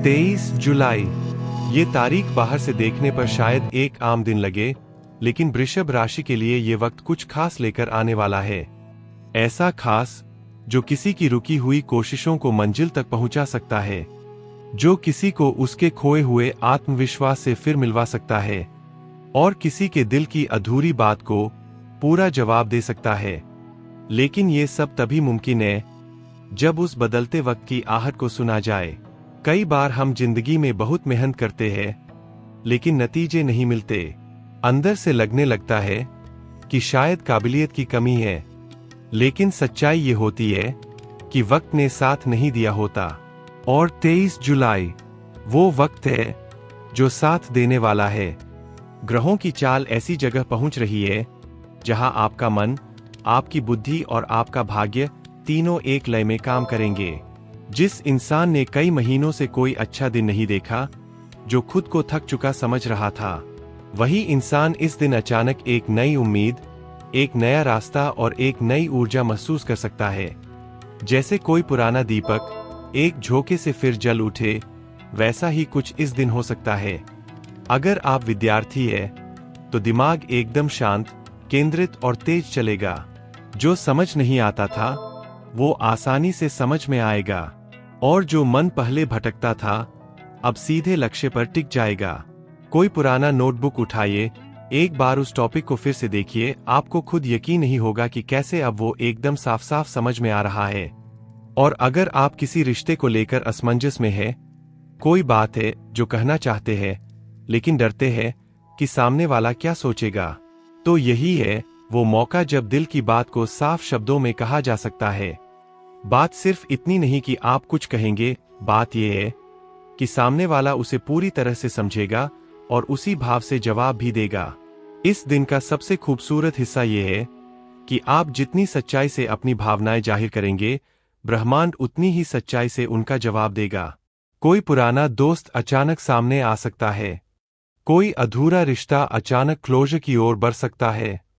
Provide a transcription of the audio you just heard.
23 जुलाई। ये तारीख बाहर से देखने पर शायद एक आम दिन लगे, लेकिन वृषभ राशि के लिए ये वक्त कुछ खास लेकर आने वाला है। ऐसा खास जो किसी की रुकी हुई कोशिशों को मंजिल तक पहुंचा सकता है, जो किसी को उसके खोए हुए आत्मविश्वास से फिर मिलवा सकता है और किसी के दिल की अधूरी बात को पूरा जवाब दे सकता है। लेकिन ये सब तभी मुमकिन है जब उस बदलते वक्त की आहट को सुना जाए। कई बार हम जिंदगी में बहुत मेहनत करते हैं, लेकिन नतीजे नहीं मिलते। अंदर से लगने लगता है कि शायद काबिलियत की कमी है, लेकिन सच्चाई ये होती है कि वक्त ने साथ नहीं दिया होता। और 23 जुलाई वो वक्त है जो साथ देने वाला है। ग्रहों की चाल ऐसी जगह पहुंच रही है जहां आपका मन, आपकी बुद्धि और आपका भाग्य तीनों एक लय में काम करेंगे। जिस इंसान ने कई महीनों से कोई अच्छा दिन नहीं देखा, जो खुद को थक चुका समझ रहा था, वही इंसान इस दिन अचानक एक नई उम्मीद, एक नया रास्ता और एक नई ऊर्जा महसूस कर सकता है। जैसे कोई पुराना दीपक एक झोंके से फिर जल उठे, वैसा ही कुछ इस दिन हो सकता है। अगर आप विद्यार्थी हैं, तो दिमाग एकदम शांत, केंद्रित और तेज चलेगा। जो समझ नहीं आता था, वो आसानी से समझ में आएगा, और जो मन पहले भटकता था, अब सीधे लक्ष्य पर टिक जाएगा। कोई पुराना नोटबुक उठाइए, एक बार उस टॉपिक को फिर से देखिए, आपको खुद यकीन नहीं होगा कि कैसे अब वो एकदम साफ साफ समझ में आ रहा है। और अगर आप किसी रिश्ते को लेकर असमंजस में है, कोई बात है जो कहना चाहते हैं लेकिन डरते हैं कि सामने वाला क्या सोचेगा, तो यही है वो मौका जब दिल की बात को साफ शब्दों में कहा जा सकता है। बात सिर्फ इतनी नहीं कि आप कुछ कहेंगे, बात यह है कि सामने वाला उसे पूरी तरह से समझेगा और उसी भाव से जवाब भी देगा। इस दिन का सबसे खूबसूरत हिस्सा यह है कि आप जितनी सच्चाई से अपनी भावनाएं जाहिर करेंगे, ब्रह्मांड उतनी ही सच्चाई से उनका जवाब देगा। कोई पुराना दोस्त अचानक सामने आ सकता है, कोई अधूरा रिश्ता अचानक क्लोजर की ओर बढ़ सकता है,